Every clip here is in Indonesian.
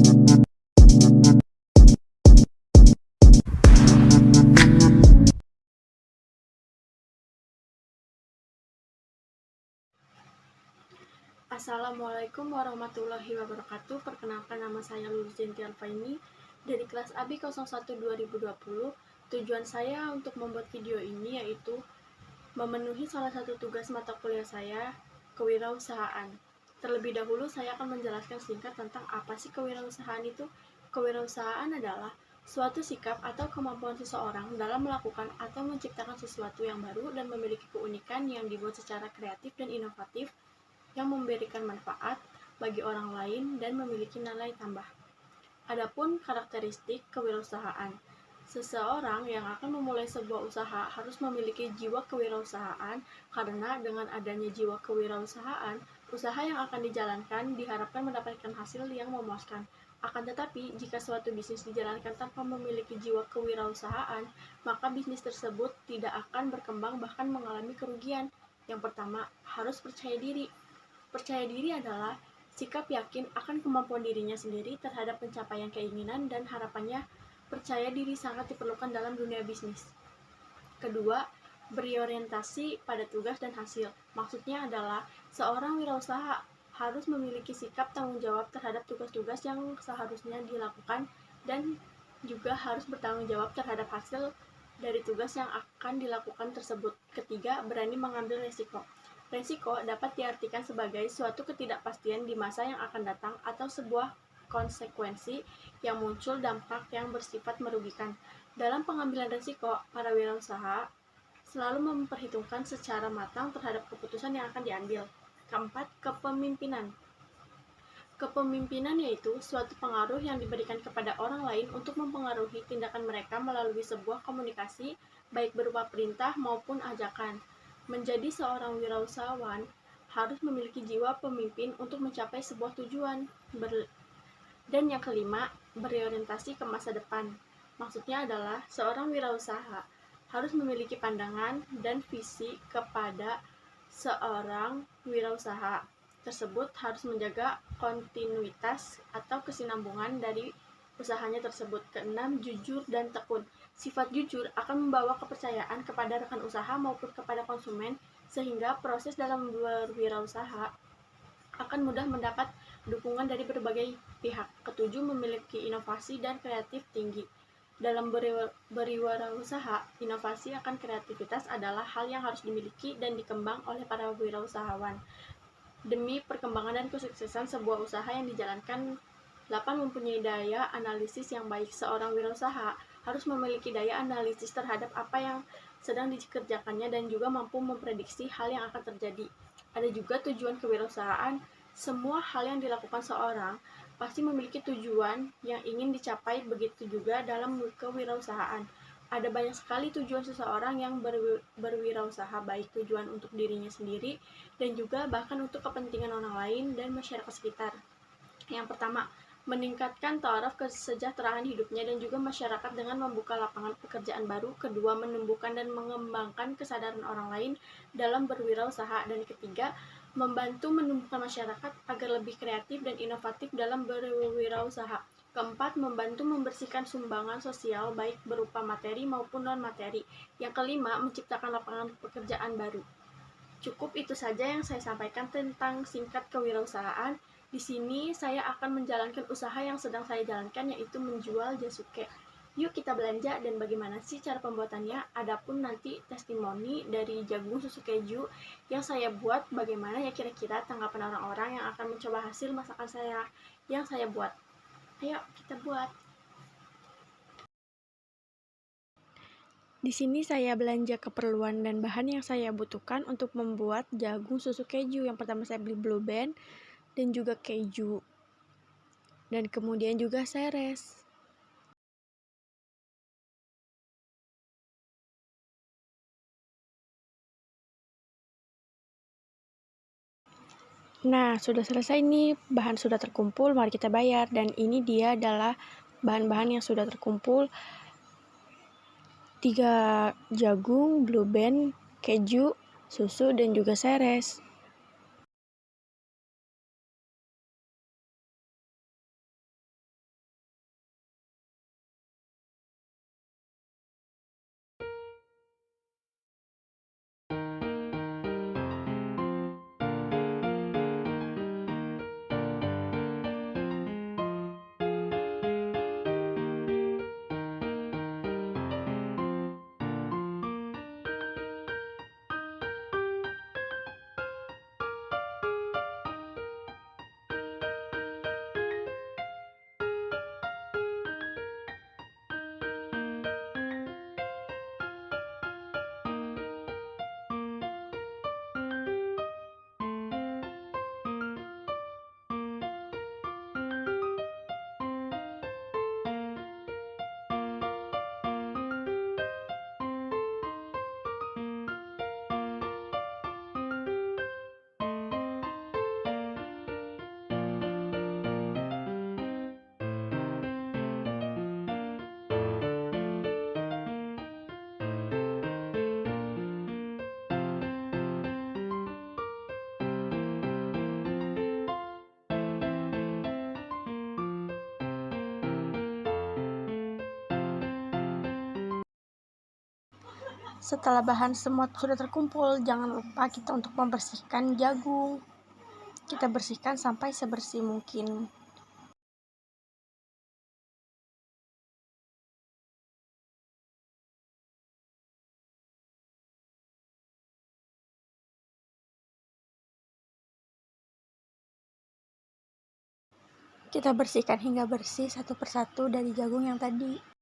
Assalamualaikum warahmatullahi wabarakatuh. Perkenalkan, nama saya Lulu Zinti Alfaini dari kelas AB 01 2020. Tujuan saya untuk membuat video ini yaitu memenuhi salah satu tugas mata kuliah saya, kewirausahaan. Terlebih dahulu saya akan menjelaskan singkat tentang apa sih kewirausahaan itu. Kewirausahaan adalah suatu sikap atau kemampuan seseorang dalam melakukan atau menciptakan sesuatu yang baru dan memiliki keunikan yang dibuat secara kreatif dan inovatif yang memberikan manfaat bagi orang lain dan memiliki nilai tambah. Adapun karakteristik kewirausahaan, seseorang yang akan memulai sebuah usaha harus memiliki jiwa kewirausahaan karena dengan adanya jiwa kewirausahaan, usaha yang akan dijalankan diharapkan mendapatkan hasil yang memuaskan. Akan tetapi, jika suatu bisnis dijalankan tanpa memiliki jiwa kewirausahaan, maka bisnis tersebut tidak akan berkembang bahkan mengalami kerugian. Yang pertama, harus percaya diri. Percaya diri adalah sikap yakin akan kemampuan dirinya sendiri terhadap pencapaian keinginan dan harapannya. Percaya diri sangat diperlukan dalam dunia bisnis. Kedua, berorientasi pada tugas dan hasil. Maksudnya adalah seorang wirausaha harus memiliki sikap tanggung jawab terhadap tugas-tugas yang seharusnya dilakukan dan juga harus bertanggung jawab terhadap hasil dari tugas yang akan dilakukan tersebut. Ketiga, berani mengambil resiko. Resiko dapat diartikan sebagai suatu ketidakpastian di masa yang akan datang atau sebuah konsekuensi yang muncul dampak yang bersifat merugikan. Dalam pengambilan resiko, para wirausaha selalu memperhitungkan secara matang terhadap keputusan yang akan diambil. Keempat, kepemimpinan. Kepemimpinan yaitu suatu pengaruh yang diberikan kepada orang lain untuk mempengaruhi tindakan mereka melalui sebuah komunikasi, baik berupa perintah maupun ajakan. Menjadi seorang wirausahawan harus memiliki jiwa pemimpin untuk mencapai sebuah tujuan. Dan yang kelima, berorientasi ke masa depan. Maksudnya adalah seorang wirausaha harus memiliki pandangan dan visi kepada seorang wirausaha tersebut harus menjaga kontinuitas atau kesinambungan dari usahanya tersebut. Keenam, jujur dan tekun. Sifat jujur akan membawa kepercayaan kepada rekan usaha maupun kepada konsumen, sehingga proses dalam berwirausaha akan mudah mendapat dukungan dari berbagai pihak. Ketujuh, memiliki inovasi dan kreatif tinggi. Dalam berwirausaha, inovasi akan kreativitas adalah hal yang harus dimiliki dan dikembang oleh para wirausahawan. Demi perkembangan dan kesuksesan sebuah usaha yang dijalankan, 8. Mempunyai daya analisis yang baik. Seorang wirausaha harus memiliki daya analisis terhadap apa yang sedang dikerjakannya dan juga mampu memprediksi hal yang akan terjadi. Ada juga tujuan kewirausahaan. Semua hal yang dilakukan seorang pasti memiliki tujuan yang ingin dicapai, begitu juga dalam kewirausahaan. Ada banyak sekali tujuan seseorang yang berwirausaha, baik tujuan untuk dirinya sendiri dan juga bahkan untuk kepentingan orang lain dan masyarakat sekitar. Yang pertama, meningkatkan taraf kesejahteraan hidupnya dan juga masyarakat dengan membuka lapangan pekerjaan baru. Kedua, menumbuhkan dan mengembangkan kesadaran orang lain dalam berwirausaha. Dan ketiga, membantu menumbuhkan masyarakat agar lebih kreatif dan inovatif dalam berwirausaha. Keempat, membantu membersihkan sumbangan sosial baik berupa materi maupun non-materi. Yang kelima, menciptakan lapangan pekerjaan baru. Cukup itu saja yang saya sampaikan tentang singkat kewirausahaan. Di sini saya akan menjalankan usaha yang sedang saya jalankan, yaitu menjual jasuke. Yuk kita belanja. Dan bagaimana sih cara pembuatannya? Adapun nanti testimoni dari jagung susu keju yang saya buat, bagaimana ya kira-kira tanggapan orang-orang yang akan mencoba hasil masakan saya yang saya buat. Ayo kita buat. Di sini saya belanja keperluan dan bahan yang saya butuhkan untuk membuat jagung susu keju. Yang pertama saya beli Blue Band dan juga keju. Dan kemudian juga seres. Nah, sudah selesai nih, bahan sudah terkumpul, mari kita bayar. Dan ini dia adalah bahan-bahan yang sudah terkumpul. 3 jagung, Blue Band, keju, susu, dan juga seres. Setelah bahan semua sudah terkumpul, jangan lupa kita untuk membersihkan jagung. Kita bersihkan sampai sebersih mungkin. Kita bersihkan hingga bersih satu persatu dari jagung yang tadi.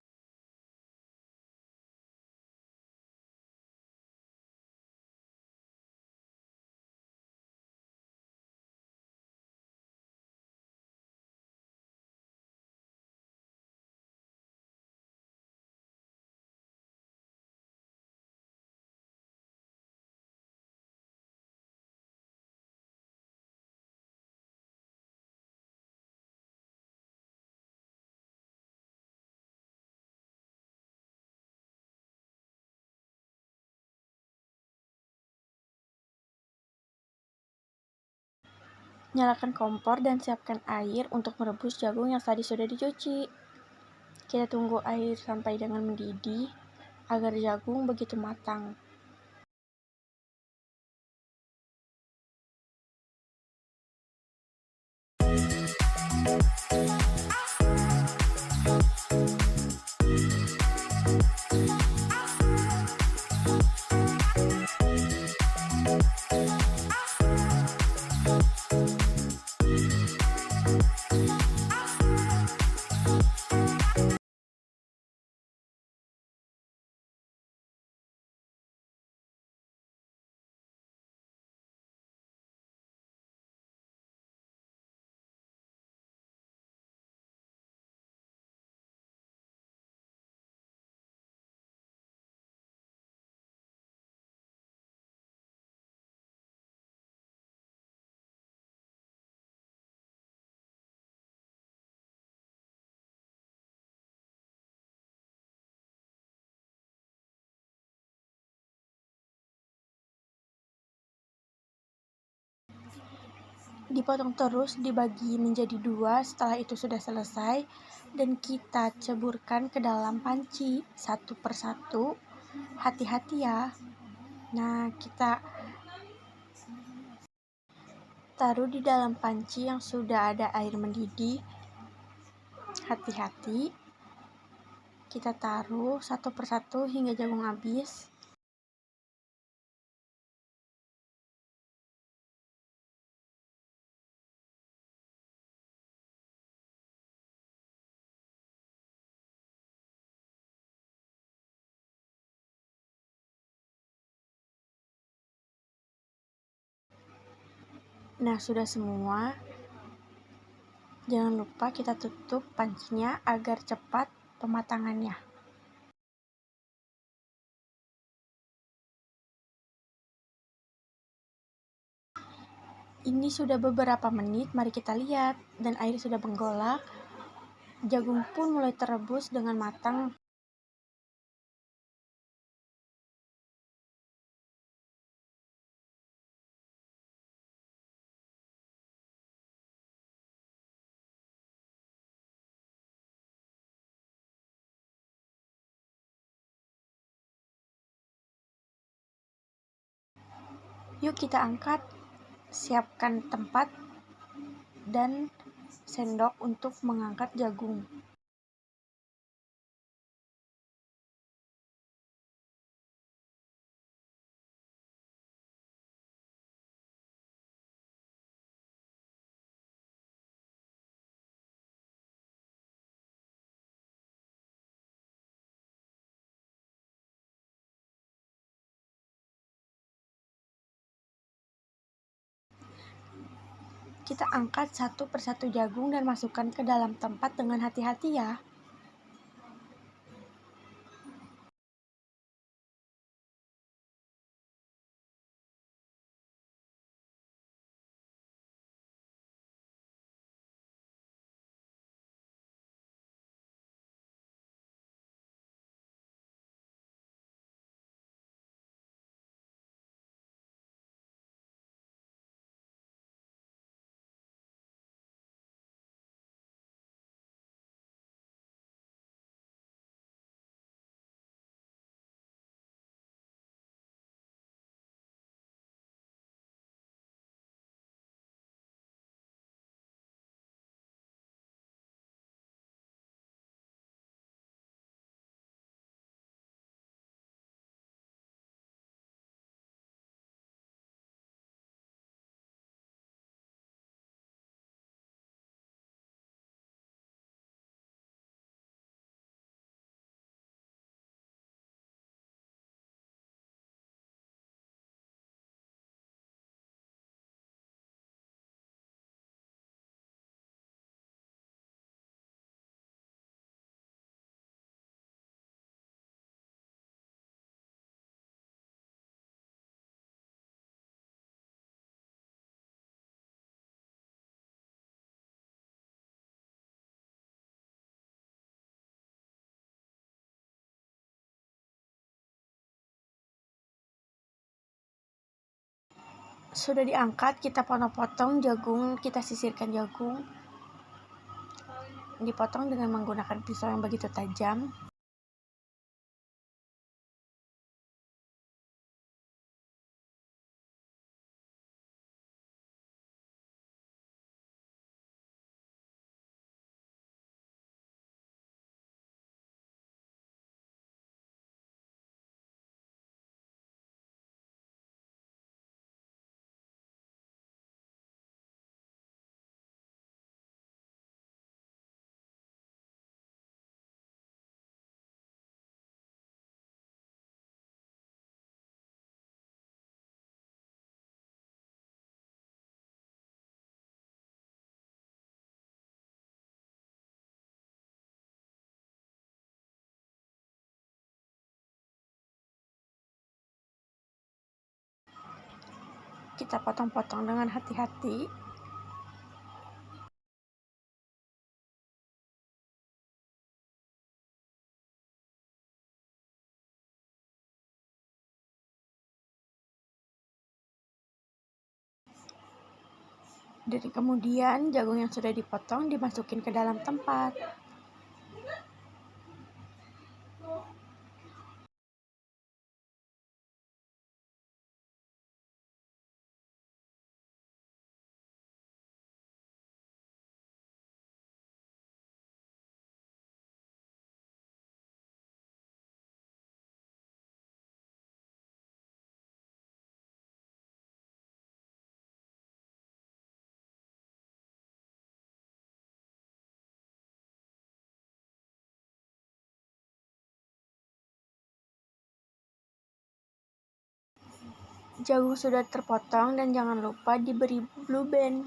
Nyalakan kompor dan siapkan air untuk merebus jagung yang tadi sudah dicuci. Kita tunggu air sampai dengan mendidih agar jagung begitu matang. Dipotong terus, dibagi menjadi 2 setelah itu sudah selesai, dan kita ceburkan ke dalam panci satu persatu. Hati-hati ya. Nah, kita taruh di dalam panci yang sudah ada air mendidih. Hati-hati. Kita taruh satu persatu hingga jagung habis. Nah, sudah semua. Jangan lupa kita tutup pancinya agar cepat pematangannya. Ini sudah beberapa menit, mari kita lihat. Dan air sudah menggolak. Jagung pun mulai terebus dengan matang. Yuk kita angkat. Siapkan tempat dan sendok untuk mengangkat jagung. Kita angkat satu persatu jagung dan masukkan ke dalam tempat dengan hati-hati ya. Sudah diangkat, kita potong-potong jagung, kita sisirkan jagung. Dipotong dengan menggunakan pisau yang begitu tajam. Kita potong-potong dengan hati-hati. Dan kemudian jagung yang sudah dipotong dimasukin ke dalam tempat. Jagung sudah terpotong dan jangan lupa diberi blue band.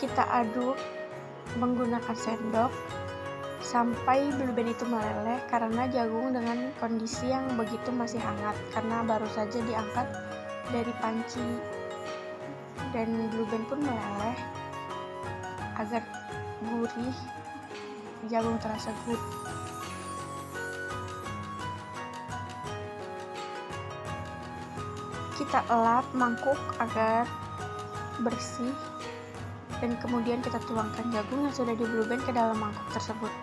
Kita aduk menggunakan sendok sampai blue band itu meleleh, karena jagung dengan kondisi yang begitu masih hangat karena baru saja diangkat dari panci, dan blue band pun meleleh agar gurih, jagung terasa gurih. Kita elap mangkuk agar bersih, dan kemudian kita tuangkan jagung yang sudah di blue band ke dalam mangkuk tersebut.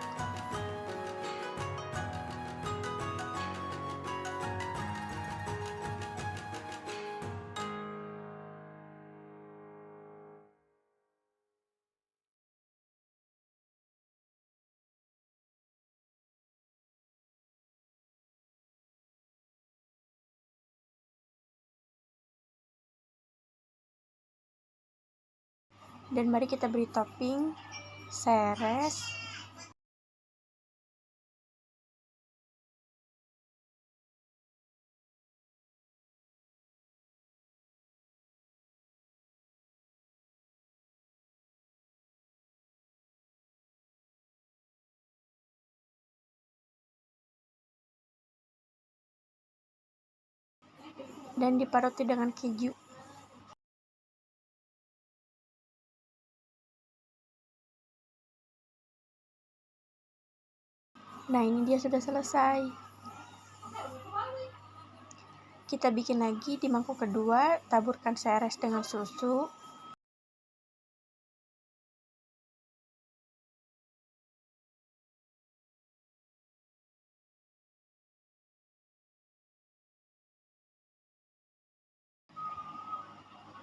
Dan mari kita beri topping seres, dan diparuti dengan keju. Nah, ini dia sudah selesai. Kita bikin lagi di mangkuk kedua, taburkan seres dengan susu.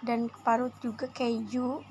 dan parut juga keju.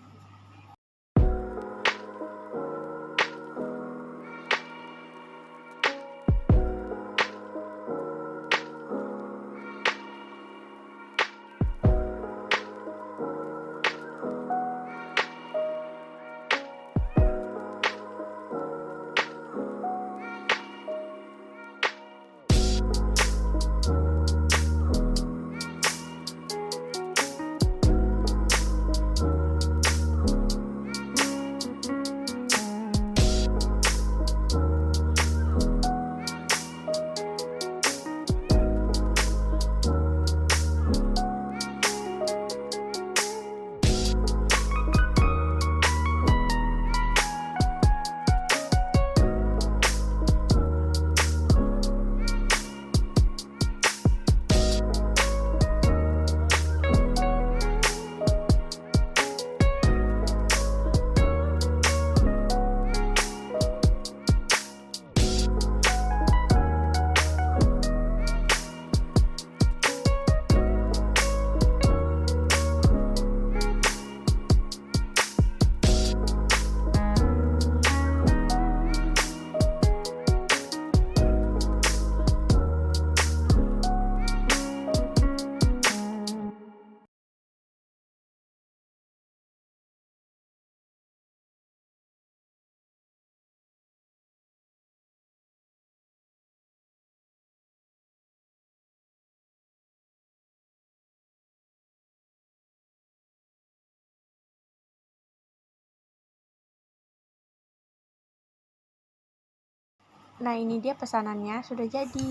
Nah, ini dia pesanannya, sudah jadi.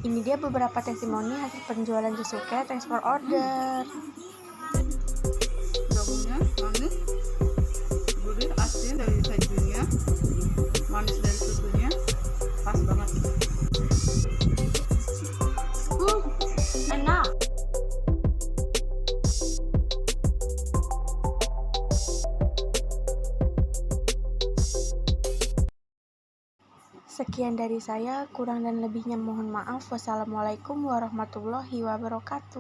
Ini dia beberapa testimoni hasil penjualan Jisuke. Thanks for order. Daunnya manis, gurih, asin dari kejunya, manis dari susunya, pas banget. Enak. Sekian dari saya, kurang dan lebihnya mohon maaf. Wassalamualaikum warahmatullahi wabarakatuh.